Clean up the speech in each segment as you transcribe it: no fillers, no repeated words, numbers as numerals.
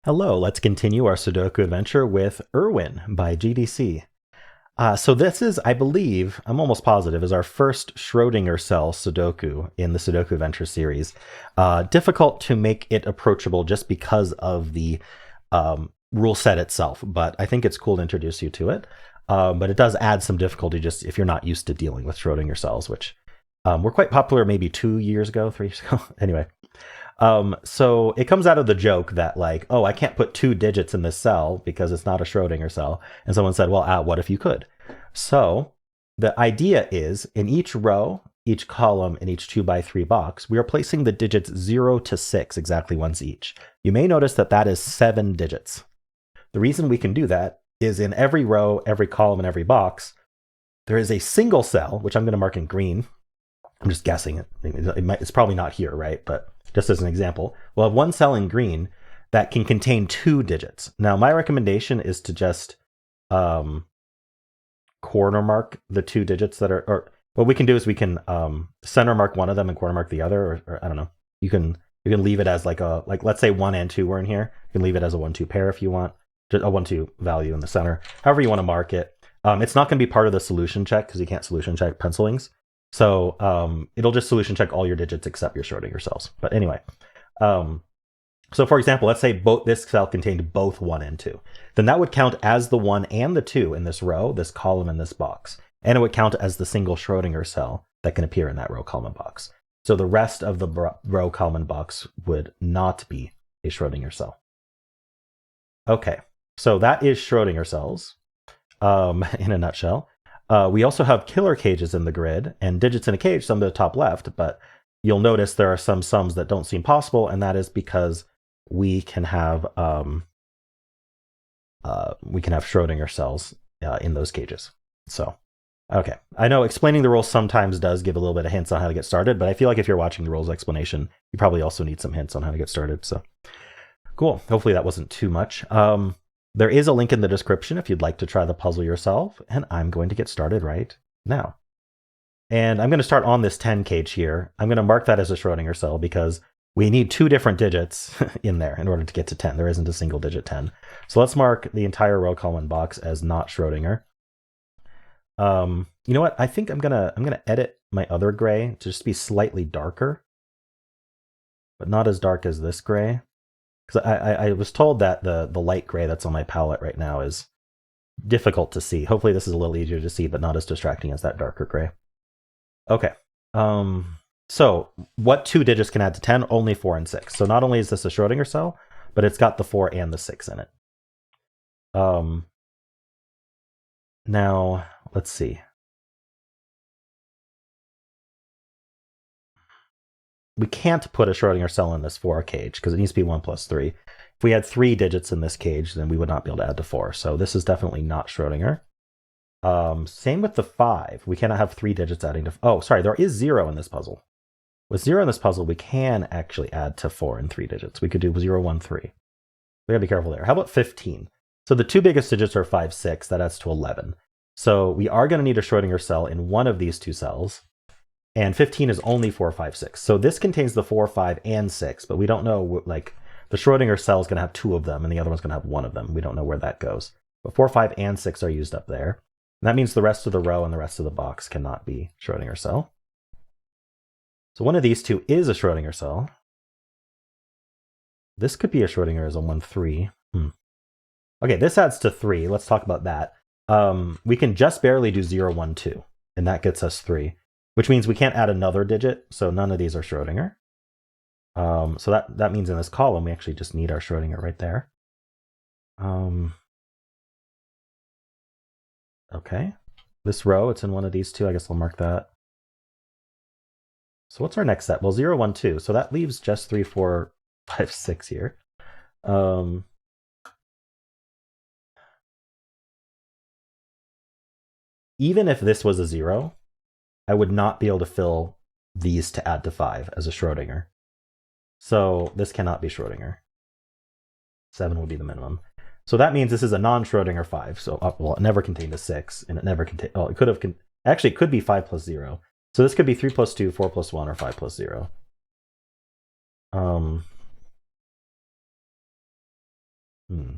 Hello, let's continue our Sudoku adventure with Erwin by GDC. So this is, I believe, I'm almost positive, is our first Schrodinger cell Sudoku in the Sudoku Adventure series. Difficult to make it approachable just because of the rule set itself, but I think it's cool to introduce you to it. But it does add some difficulty just if you're not used to dealing with Schrodinger cells, which were quite popular maybe 2 years ago, 3 years ago. Anyway, so it comes out of the joke that like, oh, I can't put 2 digits in this cell because it's not a Schrodinger cell. And someone said, well, what if you could? So the idea is in each row, each column, in each 2x3 box, we are placing the digits 0 to 6 exactly once each. You may notice that that is 7 digits. The reason we can do that is in every row, every column, and every box, there is a single cell, which I'm going to mark in green. I'm just guessing it. It's probably not here, right? But just as an example, we'll have one cell in green that can contain 2 digits. Now, my recommendation is to just corner mark the 2 digits that are, or what we can do is we can center mark one of them and corner mark the other, or I don't know. You can leave it as like let's say 1 and 2 were in here. You can leave it as a 1-2 pair if you want, just a 1-2 value in the center. However you want to mark it. It's not going to be part of the solution check because you can't solution check pencilings. So it'll just solution check all your digits except your Schrodinger cells. But anyway, so for example, let's say this cell contained both 1 and 2. Then that would count as the 1 and the 2 in this row, this column, and this box. And it would count as the single Schrodinger cell that can appear in that row, column, and box. So the rest of the row, column, and box would not be a Schrodinger cell. Okay, so that is Schrodinger cells in a nutshell. We also have killer cages in the grid and digits in a cage, some to the top left, but you'll notice there are some sums that don't seem possible, and that is because we can have Schrodinger cells in those cages. So, okay. I know explaining the rules sometimes does give a little bit of hints on how to get started, but I feel like if you're watching the rules explanation, you probably also need some hints on how to get started. So, cool. Hopefully that wasn't too much. There is a link in the description if you'd like to try the puzzle yourself, and I'm going to get started right now. And I'm going to start on this 10 cage here. I'm going to mark that as a Schrodinger cell because we need 2 different digits in there in order to get to 10. There isn't a single digit 10. So let's mark the entire row, column, and box as not Schrodinger. You know what? I think I'm gonna edit my other gray to just be slightly darker, but not as dark as this gray. Because I was told that the light gray that's on my palette right now is difficult to see. Hopefully this is a little easier to see, but not as distracting as that darker gray. Okay. So what 2 digits can add to 10? Only 4 and 6. So not only is this a Schrodinger cell, but it's got the 4 and the 6 in it. Now, let's see. We can't put a Schrodinger cell in this 4 cage because it needs to be 1 plus 3. If we had 3 digits in this cage, then we would not be able to add to 4. So this is definitely not Schrodinger. Same with the 5. We cannot have 3 digits adding to... Oh, sorry, there is 0 in this puzzle. With 0 in this puzzle, we can actually add to 4 and 3 digits. We could do 0, 1, 3. We gotta be careful there. How about 15? So the 2 biggest digits are 5, 6. That adds to 11. So we are going to need a Schrodinger cell in one of these 2 cells. And 15 is only 4, 5, 6. So this contains the 4, 5, and 6, but we don't know, like, the Schrodinger cell is going to have 2 of them, and the other one's going to have 1 of them. We don't know where that goes. But 4, 5, and 6 are used up there. And that means the rest of the row and the rest of the box cannot be Schrodinger cell. So one of these 2 is a Schrodinger cell. This could be a Schrodinger as a 1, 3. Okay, this adds to 3. Let's talk about that. We can just barely do 0, 1, 2, and that gets us 3. Which means we can't add another digit, so none of these are Schrodinger. So that means in this column, we actually just need our Schrodinger right there. Okay. This row, it's in one of these 2. I guess I'll mark that. So what's our next set? Well, 0, 1, 2. So that leaves just 3, 4, 5, 6 here. Even if this was a 0, I would not be able to fill these to add to 5 as a Schrodinger. So this cannot be Schrodinger. 7 would be the minimum. So that means this is a non-Schrodinger 5. So, well, it never contained a 6, and it never contained... Oh, it could have... Actually, it could be 5 plus 0. So this could be 3 plus 2, 4 plus 1, or 5 plus 0. Hmm.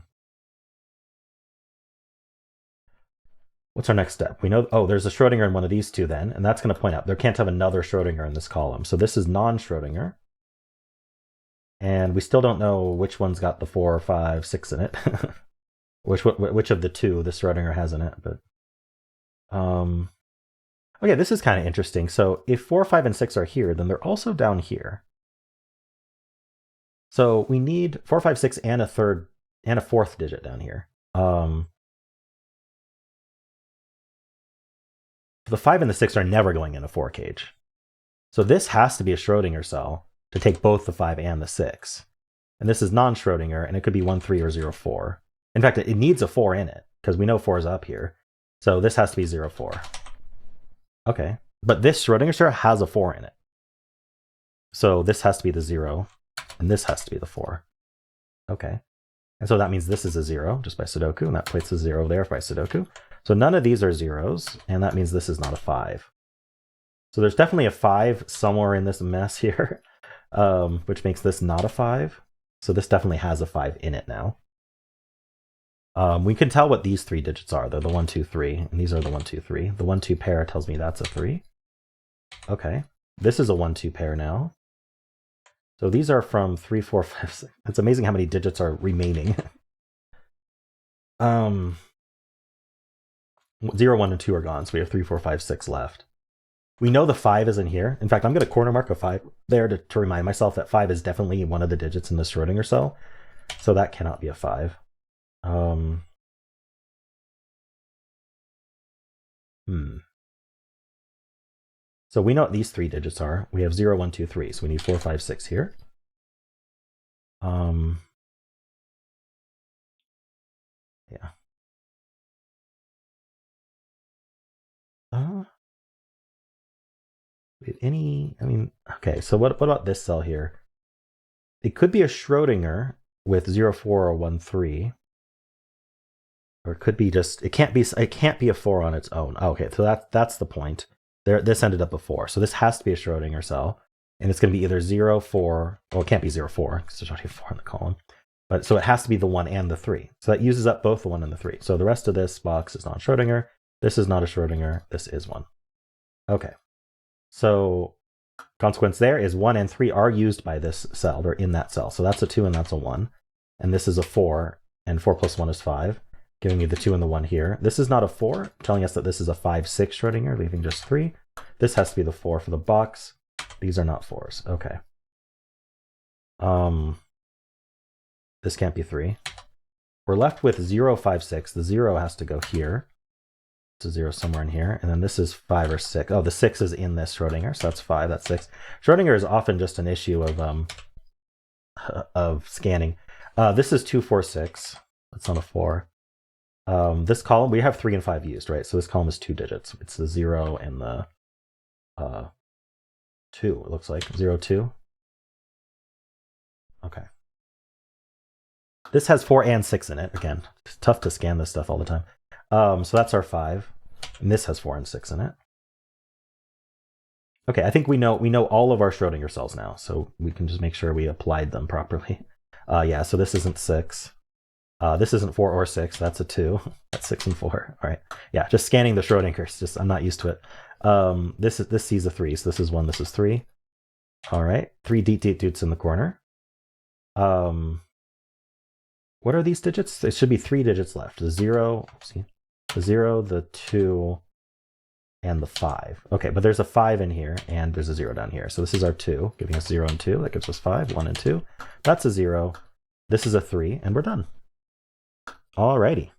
What's our next step? We know, oh, there's a Schrodinger in one of these two then, and that's going to point out there can't have another Schrodinger in this column. So this is non-Schrodinger. And we still don't know which one's got the 4, 5, 6 in it. which of the two the Schrodinger has in it. But okay, this is kind of interesting. So if 4, 5, and 6 are here, then they're also down here. So we need 4, 5, 6 and a third and a fourth digit down here. The 5 and the 6 are never going in a 4 cage. So this has to be a Schrodinger cell to take both the 5 and the 6. And this is non-Schrodinger, and it could be 1, 3 or 0, 4. In fact, it needs a 4 in it, because we know 4 is up here. So this has to be 0, 4. Okay, but this Schrodinger cell has a 4 in it. So this has to be the 0, and this has to be the 4. Okay, and so that means this is a 0, just by Sudoku, and that places a 0 there by Sudoku. So none of these are zeros, and that means this is not a 5. So there's definitely a 5 somewhere in this mess here, which makes this not a 5. So this definitely has a 5 in it now. We can tell what these 3 digits are. They're the 1, 2, 3, and these are the 1, 2, 3. The 1, 2 pair tells me that's a 3. Okay, this is a 1, 2 pair now. So these are from 3, 4, 5, 6. It's amazing how many digits are remaining. 0, 1, and 2 are gone, so we have 3, 4, 5, 6 left. We know the 5 is in here. In fact, I'm going to corner mark a 5 there to remind myself that 5 is definitely one of the digits in the Schrodinger cell. So that cannot be a 5. So we know what these 3 digits are. We have 0, 1, 2, 3. So we need 4, 5, 6 here. Yeah. Okay, so what about this cell here? It could be a Schrodinger with 0, 4 or 1, 3. Or it could be just, it can't be a 4 on its own. Oh, okay, so that's the point. This ended up a 4. So this has to be a Schrodinger cell. And it's going to be either 0, 4, well, it can't be 0, 4, because there's already a 4 in the column. But so it has to be the 1 and the 3. So that uses up both the 1 and the 3. So the rest of this box is not Schrodinger. This is not a Schrodinger. This is 1. Okay. So consequence there is 1 and 3 are used by this cell. They're in that cell. So that's a 2 and that's a 1. And this is a 4. And 4 plus 1 is 5. Giving me the 2 and the 1 here. This is not a 4, telling us that this is a 5, 6 Schrodinger, leaving just 3. This has to be the 4 for the box. These are not 4s. Okay. This can't be 3. We're left with 0, 5, 6. The 0 has to go here. It's a 0 somewhere in here. And then this is 5 or 6. Oh, the 6 is in this Schrodinger, so that's 5, that's 6. Schrodinger is often just an issue of scanning. This is 2, 4, 6. That's not a 4. This column, we have 3 and 5 used, right? So this column is 2 digits. It's the 0 and the 2, it looks like. 0, 2. Okay. This has 4 and 6 in it. Again, it's tough to scan this stuff all the time. So that's our 5. And this has 4 and 6 in it. Okay, I think we know all of our Schrodinger cells now, so we can just make sure we applied them properly. Yeah, so this isn't 6. This isn't 4 or 6. That's a 2. That's 6 and 4. All right. Yeah, just scanning the Schrodingers. Just I'm not used to it. This sees a 3. So this is 1. This is 3. All right. 3 deep dudes in the corner. What are these digits? There should be 3 digits left. The 0. See, the 0, the 2, and the 5. Okay, but there's a 5 in here, and there's a 0 down here. So this is our 2, giving us 0 and 2. That gives us 5. 1 and 2. That's a 0. This is a 3, and we're done. Alrighty.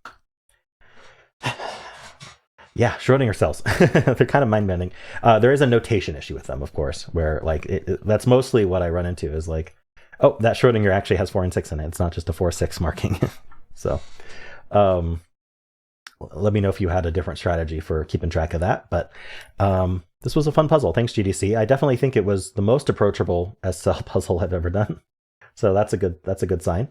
Yeah, Schrodinger cells. They're kind of mind-bending. There is a notation issue with them, of course, where like that's mostly what I run into is like, oh, that Schrodinger actually has 4 and 6 in it. It's not just a 4, 6 marking. So let me know if you had a different strategy for keeping track of that. But this was a fun puzzle. Thanks, GDC. I definitely think it was the most approachable S-cell puzzle I've ever done. So that's a good sign.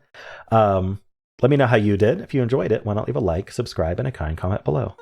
Let me know how you did. If you enjoyed it, why not leave a like, subscribe, and a kind comment below.